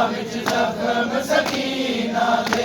ਵਿੱਚ ਜ਼ਖਮ ਸਕੀਨਾ ਦੇ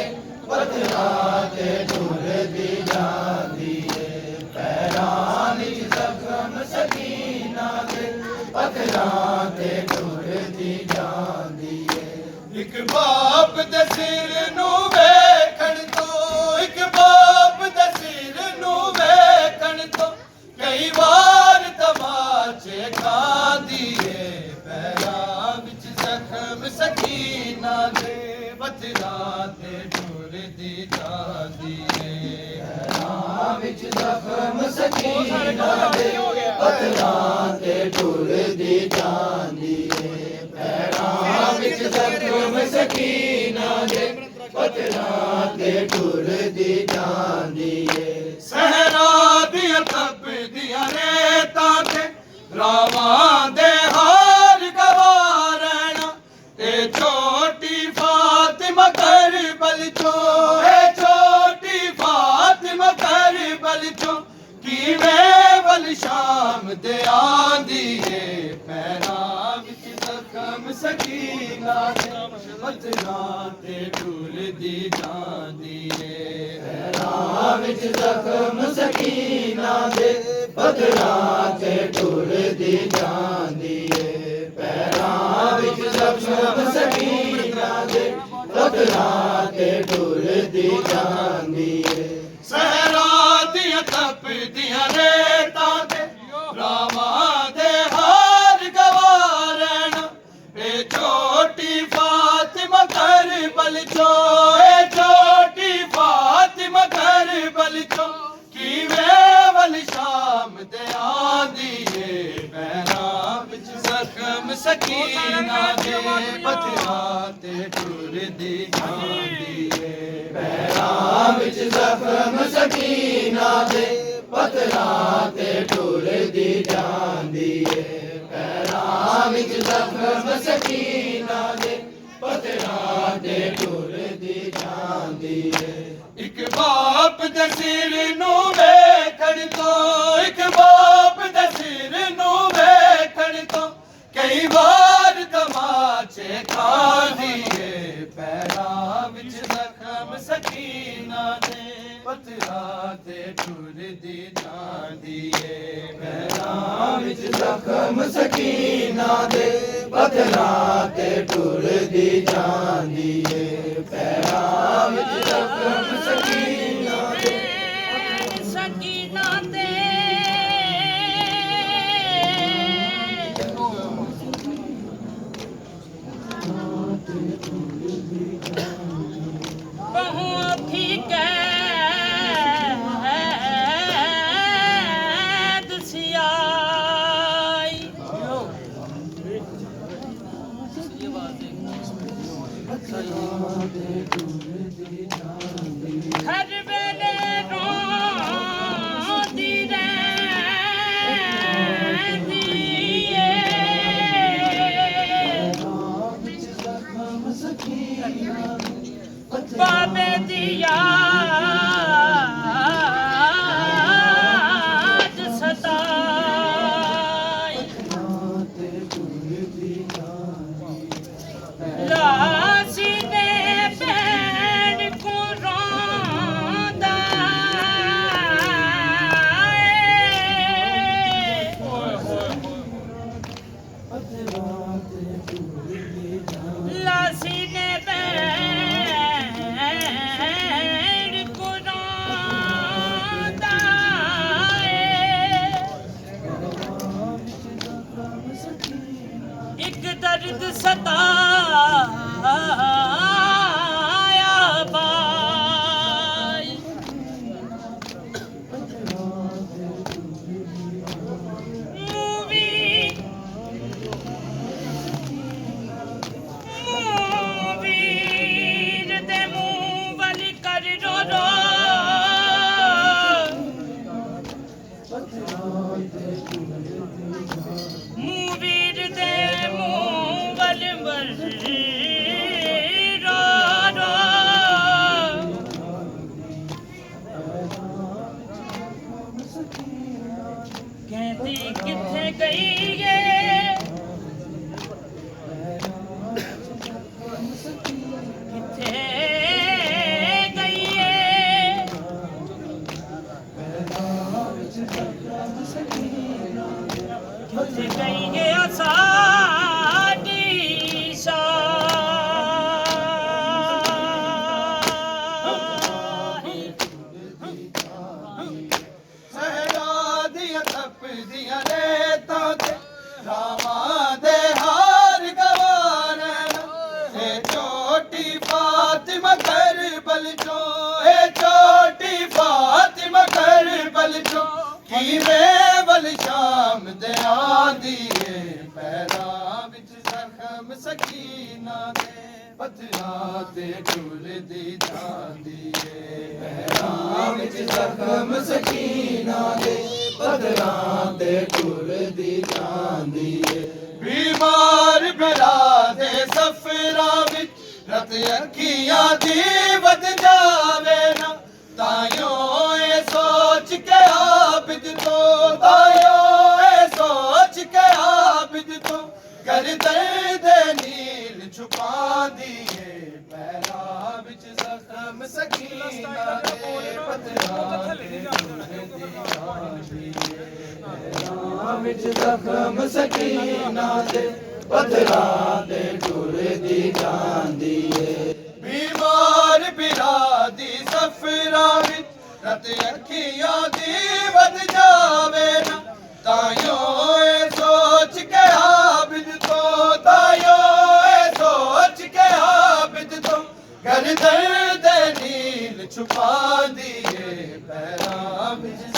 ਪੱਥਰਾਂ ਤੇ ਟੁਰਦੀ ਜਾਂਦੀ ਏ ਪੈਰਾਂ ਵਿੱਚ ਜ਼ਖਮ ਸਕੀਨਾ ਦੇ ਪੱਥਰਾਂ ਤੇ ਟੁਰਦੀ ਜਾਂਦੀ ਏ ਇੱਕ ਬਾਪ ਦੇ ਸਿਰ ਨੂੰ ਵੇਖਣ ਤੋਂ ਇੱਕ ਬਾਪ ਦੇ ਸਿਰ ਨੂੰ ਵੇਖਣ ਤੋਂ ਕਈ ਵਾਰ ਤਮਾਚੇ ਖਾਂਦੀ ਏ ਪੈਰਾਂ ਵਿੱਚ ਜ਼ਖਮ ਸਕੀਨਾ ਦੇ ਪੱਥਰਾਂ ਤੇ ਟੁਰਦੀ ਜਾਂਦੀ ਏ ਪੈਰਾਂ ਵਿੱਚ ਜ਼ਖਮ ਸਕੀਨਾ ਦੇ ਪੱਥਰਾਂ ਤੇ ਟੁਰਦੀ ਜਾਂਦੀ ਏ ਪੈਰਾਂ ਵਿੱਚ ਜ਼ਖਮ ਸਕੀਨਾ ਦੇ ਪੱਥਰਾਂ ਤੇ ਟੁਰਦੀ ਜਾਂਦੀ ਏ ਸਹਿਰਾ ਦੀਆਂ ਤਪਦੀਆਂ ਰੇਤਾਂ ਤੇ ਰਾਵਾਂ ਦੇ ਹਾਰ ਗਵਾ ਰਹਿਣਾ ਇਹ ਛੋਟੀ ਫਾਤਿਮਾ ਕਰਬਲ ਚੋਂ ਇਹ ਛੋਟੀ ਫਾਤਿਮਾ ਕਰਬਲ ਚੋਂ ਕਿਵੇਂ ਵੱਲ ਸ਼ਾਮ ਦੇ ਆਂਦੀ ਏ ਪੈਰਾਂ ਵਿੱਚ ਜ਼ਖਮ ਸਕੀਨਾ ਦੇ ਪੱਥਰਾਂ ਤੇ ਟੁਰਦੀ ਜਾਂਦੀ ਏ ਪੈਰਾਂ ਵਿੱਚ ਜ਼ਖਮ ਸਕੀਨਾ ਦੇ ਪੱਥਰਾਂ ਤੇ ਟੁਰਦੀ ਜਾਂਦੀ ਏ ਪੈਰਾਂ ਵਿੱਚ ਜ਼ਖਮ ਸਕੀਨਾ ਦੇ ਪੱਥਰਾਂ ਤੇ ਟੁਰਦੀ ਜਾਂਦੀ ਏ ਸਹਿਰਾ ਦੀਆਂ ਤਪਦੀਆਂ ਰੇਤਾਂ ਤੇ ਰਾਵਾਂ ਦੇ ਹਾਰ ਗਵਾ ਰਹਿਣਾ ਇਹ ਛੋਟੀ ਫਾਤਿਮਾ ਕਰਬਲ ਚੋਂ ਇਹ ਛੋਟੀ ਫਾਤਿਮਾ ਕਰਬਲ ਚੋਂ ਕਿਵੇਂ ਵੱਲ ਸ਼ਾਮ ਤੇ ਆਂਦੀ ਏ ਪੈਰਾਂ ਵਿੱਚ ਜ਼ਖਮ ਸਕੀਨਾ ਦੇ ਪੱਥਰਾਂ ਤੇ ਟੁਰਦੀ ਜਾਂਦੀ ਏ ਪੈਰਾਂ ਵਿੱਚ ਜ਼ਖਮ ਸਕੀਨਾ ਦੇ ਪੱਥਰਾਂ ਤੇ ਟੁਰਦੀ ਜਾਂਦੀ ਏ ਪੈਰਾਂ ਵਿੱਚ ਜ਼ਖਮ ਸਕੀਨਾ ਦੇ ਪੱਥਰਾਂ ਤੇ ਟੁਰਦੀ ਜਾਂਦੀ ਏ ਇੱਕ ਬਾਪ ਦੇ ਸਿਰ ਨੂੰ ਵੇਖਣ ਤੋਂ ਇੱਕ ਬਾਪ ਦੇ ਸਿਰ ਨੂੰ ਵੇਖਣ ਤੋਂ ਕਈ ਵਾਰ ਤਮਾਚੇ ਖਾਂਦੀ ਏ ਪੈਰਾਂ ਵਿੱਚ ਜ਼ਖਮ ਸਕੀਨਾ ਦੇ ਪੱਥਰਾਂ ਤੇ ਟੁਰਦੀ ਜਾਂਦੀ ਏ ਪੈਰਾਂ ਵਿੱਚ ਜ਼ਖਮ ਸਕੀਨਾ ਦੇ ਪੱਥਰਾਂ ਤੇ ਟੁਰਦੀ ਜਾਂਦੀ ਏ ਪੈਰਾਂ ਵਿੱਚ ਜ਼ਖਮ ਸਕੀਨਾ ਦੇ ਸਕੀਨਾ ਦੇ ਬਹੁਤ ਹੀ ਕੈਦ ਸਿਆਈ ਹਰ ਵੇਲੇ ਰੋਂਦੀ ਰਹਿੰਦੀ ਏ ਬਾਬੇ ਦੀ ਯਾਦ ਸਤਾਈ ਲਾਸੀ ਨੇ ਭੈਣ ਕੋ ਰੋਂਦਾ ਲਾਸੀ ਨੇ ਭੈਣ ਏ ਛੋਟੀ ਫਾਤਿਮਾ ਕਰਬਲ ਚੋਂ ਕਿਵੇਂ ਵੱਲ ਸ਼ਾਮ ਦੇ ਆਂਦੀ ਏ ਪੈਰਾਂ ਵਿੱਚ ਜ਼ਖਮ ਸਕੀਨਾ ਦੇ ਪੱਥਰਾਂ ਤੇ ਢੁਲਦੀ ਜਾਂਦੀ ਏ ਪੈਰਾਂ ਵਿੱਚ ਜ਼ਖਮ ਸਕੀਨਾ ਦੇ ਪੱਥਰਾਂ ਤੇ ਢੁਲਦੀ ਜਾਂਦੀ ਏ ਬਿਮਾਰ ਬਿਰਾ ਦੇ ਸਫਰਾਂ ਵਿੱਚ ਰਤ ਅੱਖੀਆਂ ਦੀ ਵਧ ਜਾਵੇ ਨਾ ਤਾਇਓ ਇਹ ਸੋਚ ਕੇ ਆਬਿਦ ਤੋਂ ਤਾਇਓ ਇਹ ਸੋਚ ਕੇ ਆਬਿਦ ਤੋਂ ਕਰ ਦਰਦ ਨੀਲ ਛੁਪਾਂਦੀ ਏ ਪੈਰਾਂ ਵਿੱਚ ਜ਼ਖਮ ਸਕੀਨਾ ਦੇ ਪੱਥਰਾਂ ਤੇ ਢੁਲਦੀ ਜਾਂਦੀ ਏ ਪੈਰਾਂ ਵਿੱਚ ਜ਼ਖਮ ਸਕੀਨਾ ਦੇ ਪੱਥਰਾਂ ਤੇ ਢੁਲਦੀ ਜਾਂਦੀ ਏ ਬਿਮਾਰ ਬਿਰਾ ਦੀ ਸਫਰਾਂ ਵਿੱਚ ਰਤ ਅੱਖੀਆਂ ਦੀ ਵਧ ਜਾਵੇ ਨਾ